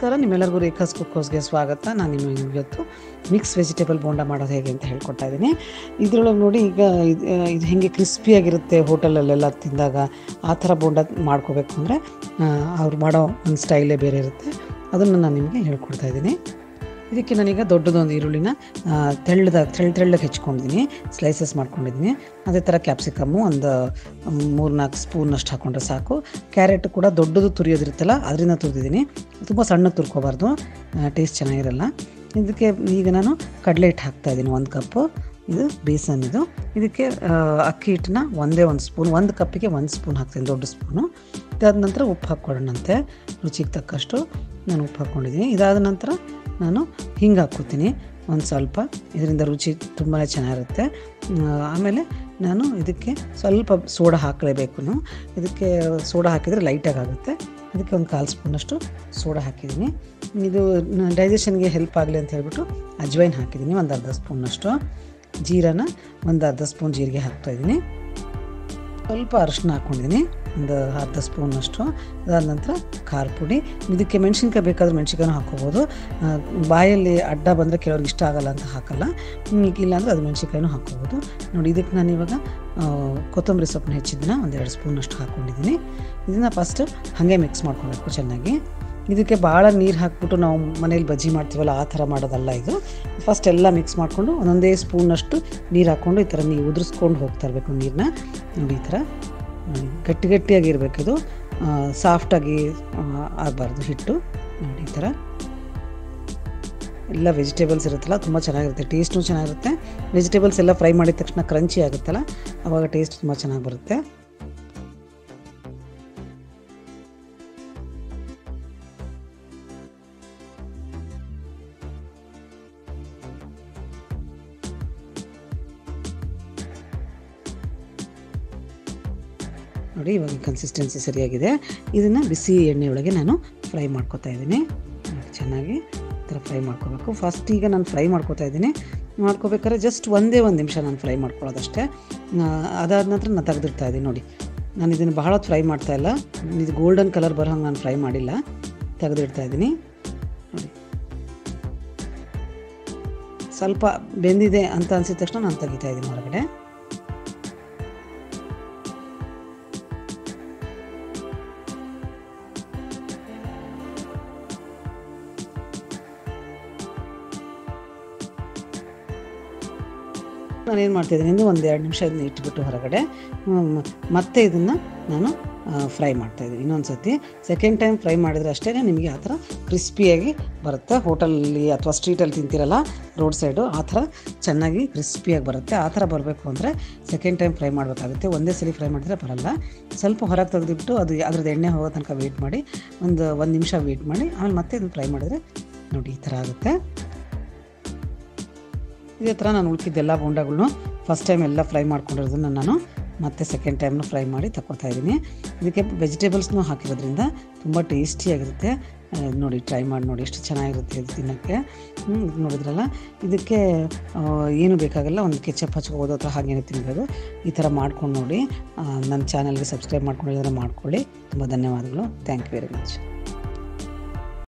ನಮಸ್ಕಾರ, ನಿಮ್ಮೆಲ್ಲರಿಗೂ ರೇಖಾಸ್ ಕುಕ್ಹೌಸ್ಗೆ ಸ್ವಾಗತ. ನಾನು ನಿಮಗೆ ಇವತ್ತು ಮಿಕ್ಸ್ ವೆಜಿಟೇಬಲ್ ಬೋಂಡ ಮಾಡೋದು ಹೇಗೆ ಅಂತ ಹೇಳ್ಕೊಡ್ತಾ ಇದ್ದೀನಿ. ಇದರೊಳಗೆ ನೋಡಿ, ಈಗ ಇದು ಹೇಗೆ ಕ್ರಿಸ್ಪಿಯಾಗಿರುತ್ತೆ ಹೋಟೆಲಲ್ಲೆಲ್ಲ ತಿಂದಾಗ, ಆ ಥರ ಬೋಂಡ ಮಾಡ್ಕೋಬೇಕು ಅಂದರೆ ಅವ್ರು ಮಾಡೋ ಒಂದು ಸ್ಟೈಲೇ ಬೇರೆ ಇರುತ್ತೆ. ಅದನ್ನು ನಾನು ನಿಮಗೆ ಹೇಳ್ಕೊಡ್ತಾ ಇದ್ದೀನಿ. ಇದಕ್ಕೆ ನಾನೀಗ ದೊಡ್ಡದೊಂದು ಈರುಳ್ಳಿನ ತೆಳ್ಳಗೆ ಹೆಚ್ಕೊಂಡಿದ್ದೀನಿ, ಸ್ಲೈಸಸ್ ಮಾಡ್ಕೊಂಡಿದ್ದೀನಿ. ಅದೇ ಥರ ಕ್ಯಾಪ್ಸಿಕಮ್ಮು ಒಂದು 3-4 ಸ್ಪೂನಷ್ಟು ಹಾಕ್ಕೊಂಡ್ರೆ ಸಾಕು. ಕ್ಯಾರೆಟ್ ಕೂಡ ದೊಡ್ಡದು ತುರಿಯೋದಿರುತ್ತಲ್ಲ, ಅದರಿಂದ ತುರಿದಿದ್ದೀನಿ. ತುಂಬ ಸಣ್ಣಗೆ ತುರ್ಕೋಬಾರ್ದು, ಟೇಸ್ಟ್ ಚೆನ್ನಾಗಿರಲ್ಲ. ಇದಕ್ಕೆ ಈಗ ನಾನು ಕಡಲೆ ಹಿಟ್ಟು ಹಾಕ್ತಾಯಿದ್ದೀನಿ 1 ಕಪ್ಪು. ಇದು ಬೇಸನ್. ಇದಕ್ಕೆ ಅಕ್ಕಿ ಹಿಟ್ಟನ್ನ ಒಂದು ಸ್ಪೂನ್, 1 ಕಪ್ಪಿಗೆ 1 ಸ್ಪೂನ್ ಹಾಕ್ತೀನಿ, ದೊಡ್ಡ ಸ್ಪೂನು. ಇದಾದ ನಂತರ ಉಪ್ಪು ಹಾಕ್ಕೊಳ್ಳೋಣಂತೆ, ರುಚಿಗೆ ತಕ್ಕಷ್ಟು ನಾನು ಉಪ್ಪು ಹಾಕ್ಕೊಂಡಿದ್ದೀನಿ. ಇದಾದ ನಂತರ ನಾನು ಹಿಂಗೆ ಹಾಕ್ಕೋತೀನಿ ಒಂದು ಸ್ವಲ್ಪ, ಇದರಿಂದ ರುಚಿ ತುಂಬಾ ಚೆನ್ನಾಗಿರುತ್ತೆ. ಆಮೇಲೆ ನಾನು ಇದಕ್ಕೆ ಸ್ವಲ್ಪ ಸೋಡಾ ಹಾಕಲೇಬೇಕು. ಇದಕ್ಕೆ ಸೋಡಾ ಹಾಕಿದರೆ ಲೈಟಾಗಿ ಆಗುತ್ತೆ. ಅದಕ್ಕೆ ಒಂದು 1/4 ಸ್ಪೂನಷ್ಟು ಸೋಡಾ ಹಾಕಿದ್ದೀನಿ. ಇದು ಡೈಜೆಷನ್ಗೆ ಹೆಲ್ಪ್ ಆಗಲಿ ಅಂತ ಹೇಳ್ಬಿಟ್ಟು ಅಜ್ವೈನ್ ಹಾಕಿದ್ದೀನಿ, ಒಂದು ಅರ್ಧ ಸ್ಪೂನಷ್ಟು. ಜೀರಾನ ಒಂದು ಅರ್ಧ ಸ್ಪೂನ್ ಜೀರಿಗೆ ಹಾಕ್ತಾಯಿದ್ದೀನಿ. ಸ್ವಲ್ಪ ಅರಿಶಿನ ಹಾಕ್ಕೊಂಡಿದ್ದೀನಿ, ಒಂದು ಅರ್ಧ ಸ್ಪೂನಷ್ಟು. ಅದಾದ ನಂತರ ಖಾರ ಪುಡಿ. ಇದಕ್ಕೆ ಮೆಣಸಿನ್ಕಾಯಿ ಬೇಕಾದ್ರೆ ಮೆಣಸಿನ್ಕಾಯಿನೂ ಹಾಕ್ಕೋಬೋದು. ಬಾಯಲ್ಲಿ ಅಡ್ಡ ಬಂದರೆ ಕೆಲವ್ರಿಗೆ ಇಷ್ಟ ಆಗಲ್ಲ ಅಂತ ಹಾಕಲ್ಲ, ಇಲ್ಲಾಂದರೆ ಅದು ಮೆಣಸಿನ್ಕಾಯಿನೂ ಹಾಕ್ಕೋಬೋದು. ನೋಡಿ, ಇದಕ್ಕೆ ನಾನು ಇವಾಗ ಕೊತ್ತಂಬರಿ ಸೊಪ್ಪನ್ನ ಹೆಚ್ಚಿದ್ದನ್ನ 1-2 ಸ್ಪೂನಷ್ಟು ಹಾಕ್ಕೊಂಡಿದ್ದೀನಿ. ಇದನ್ನು ಫಸ್ಟ್ ಹಾಗೆ ಮಿಕ್ಸ್ ಮಾಡ್ಕೋಬೇಕು ಚೆನ್ನಾಗಿ. ಇದಕ್ಕೆ ಭಾಳ ನೀರು ಹಾಕ್ಬಿಟ್ಟು ನಾವು ಮನೇಲಿ ಬಜ್ಜಿ ಮಾಡ್ತೀವಲ್ಲ, ಆ ಥರ ಮಾಡೋದಲ್ಲ ಇದು. ಫಸ್ಟ್ ಎಲ್ಲ ಮಿಕ್ಸ್ ಮಾಡಿಕೊಂಡು ಒಂದೊಂದೇ ಸ್ಪೂನಷ್ಟು ನೀರು ಹಾಕ್ಕೊಂಡು ಈ ಥರ ನೀವು ಉದುರಿಸ್ಕೊಂಡು ಹೋಗ್ತಾ ಇರಬೇಕು ನೀರನ್ನ. ನೋಡಿ, ಈ ಥರ ಗಟ್ಟಿಯಾಗಿರಬೇಕು. ಇದು ಸಾಫ್ಟಾಗಿ ಆಗಬಾರ್ದು ಹಿಟ್ಟು. ನೋಡಿ, ಈ ಥರ ಎಲ್ಲ ವೆಜಿಟೇಬಲ್ಸ್ ಇರುತ್ತಲ್ಲ, ತುಂಬ ಚೆನ್ನಾಗಿರುತ್ತೆ, ಟೇಸ್ಟೂ ಚೆನ್ನಾಗಿರುತ್ತೆ. ವೆಜಿಟೇಬಲ್ಸ್ ಎಲ್ಲ ಫ್ರೈ ಮಾಡಿದ ತಕ್ಷಣ ಕ್ರಂಚಿ ಆಗುತ್ತಲ್ಲ, ಆವಾಗ ಟೇಸ್ಟ್ ತುಂಬ ಚೆನ್ನಾಗಿ ಬರುತ್ತೆ. ನೋಡಿ, ಇವಾಗ ಕನ್ಸಿಸ್ಟೆನ್ಸಿ ಸರಿಯಾಗಿದೆ. ಇದನ್ನು ಬಿಸಿ ಎಣ್ಣೆಯೊಳಗೆ ನಾನು ಫ್ರೈ ಮಾಡ್ಕೊತಾ ಇದ್ದೀನಿ. ಚೆನ್ನಾಗಿ ಈ ಥರ ಫ್ರೈ ಮಾಡ್ಕೋಬೇಕು. ಫಸ್ಟ್ ಈಗ ನಾನು ಫ್ರೈ ಮಾಡ್ಕೊತಾ ಇದ್ದೀನಿ. ಮಾಡ್ಕೋಬೇಕಾದ್ರೆ ಜಸ್ಟ್ ಒಂದೇ ನಿಮಿಷ ನಾನು ಫ್ರೈ ಮಾಡ್ಕೊಳ್ಳೋದಷ್ಟೇ. ಅದಾದ ನಂತರ ನಾನು ತೆಗೆದಿಡ್ತಾ ಇದ್ದೀನಿ. ನೋಡಿ, ನಾನು ಇದನ್ನು ಬಹಳ ಫ್ರೈ ಮಾಡ್ತಾ ಇಲ್ಲ, ಇದು ಗೋಲ್ಡನ್ ಕಲರ್ ಬರೋ ಹಂಗೆ ನಾನು ಫ್ರೈ ಮಾಡಿಲ್ಲ, ತೆಗೆದಿಡ್ತಾ ಇದ್ದೀನಿ. ನೋಡಿ, ಸ್ವಲ್ಪ ಬೆಂದಿದೆ ಅಂತ ಅನಿಸಿದ ತಕ್ಷಣ ನಾನು ತೆಗಿತಾ ಇದ್ದೀನಿ ಹೊರಗಡೆ. ನಾನೇನು ಮಾಡ್ತಾಯಿದ್ದೀನಿ ಅಂದರೆ 1-2 ನಿಮಿಷ ಇದನ್ನ ಇಟ್ಬಿಟ್ಟು ಹೊರಗಡೆ ಮತ್ತೆ ಇದನ್ನು ನಾನು ಫ್ರೈ ಮಾಡ್ತಾಯಿದ್ದೀನಿ ಇನ್ನೊಂದು ಸರ್ತಿ. ಸೆಕೆಂಡ್ ಟೈಮ್ ಫ್ರೈ ಮಾಡಿದರೆ ಅಷ್ಟೇ ನಿಮಗೆ ಆ ಥರ ಕ್ರಿಸ್ಪಿಯಾಗಿ ಬರುತ್ತೆ. ಹೋಟೆಲಲ್ಲಿ ಅಥವಾ ಸ್ಟ್ರೀಟಲ್ಲಿ ತಿಂತಿರಲ್ಲ ರೋಡ್ ಸೈಡು, ಆ ಥರ ಚೆನ್ನಾಗಿ ಕ್ರಿಸ್ಪಿಯಾಗಿ ಬರುತ್ತೆ. ಆ ಥರ ಬರಬೇಕು ಅಂದರೆ ಸೆಕೆಂಡ್ ಟೈಮ್ ಫ್ರೈ ಮಾಡಬೇಕಾಗುತ್ತೆ. ಒಂದೇ ಸಲ ಫ್ರೈ ಮಾಡಿದ್ರೆ ಬರಲ್ಲ. ಸ್ವಲ್ಪ ಹೊರಗೆ ತೆಗೆದುಬಿಟ್ಟು ಅದ್ರದ್ದು ಎಣ್ಣೆ ಹೋಗೋ ತನಕ ವೆಯ್ಟ್ ಮಾಡಿ, ಒಂದು ನಿಮಿಷ ವೆಯ್ಟ್ ಮಾಡಿ, ಆಮೇಲೆ ಮತ್ತೆ ಇದನ್ನು ಫ್ರೈ ಮಾಡಿದರೆ ನೋಡಿ ಈ ಥರ ಆಗುತ್ತೆ. ಇದೇ ಥರ ನಾನು ಉಳ್ಕಿದ್ದೆಲ್ಲ ಬೋಂಡಾಗಳ್ನು ಫಸ್ಟ್ ಟೈಮ್ ಎಲ್ಲ ಫ್ರೈ ಮಾಡ್ಕೊಂಡಿರೋದನ್ನು ನಾನು ಮತ್ತೆ ಸೆಕೆಂಡ್ ಟೈಮ್ನು ಫ್ರೈ ಮಾಡಿ ತಗೊಳ್ತಾ ಇದ್ದೀನಿ. ಇದಕ್ಕೆ ವೆಜಿಟೇಬಲ್ಸ್ನೂ ಹಾಕಿರೋದ್ರಿಂದ ತುಂಬ ಟೇಸ್ಟಿಯಾಗಿರುತ್ತೆ. ನೋಡಿ, ಟ್ರೈ ಮಾಡಿ ನೋಡಿ, ಎಷ್ಟು ಚೆನ್ನಾಗಿರುತ್ತೆ ಇದು ತಿನ್ನೋಕ್ಕೆ. ನೋಡಿದ್ರಲ್ಲ, ಇದಕ್ಕೆ ಏನು ಬೇಕಾಗಲ್ಲ, ಒಂದು ಕೆಚಪ್ ಹಚ್ಕೋಬೋದು ಅಥವಾ ಹಾಗೇನೆ ತಿನ್ಬೋದು. ಈ ಥರ ಮಾಡ್ಕೊಂಡು ನೋಡಿ. ನನ್ನ ಚಾನಲ್ಗೆ ಸಬ್ಸ್ಕ್ರೈಬ್ ಮಾಡ್ಕೊಂಡಿದ್ರೆ ಮಾಡ್ಕೊಳ್ಳಿ. ತುಂಬ ಧನ್ಯವಾದಗಳು. Thank you very much.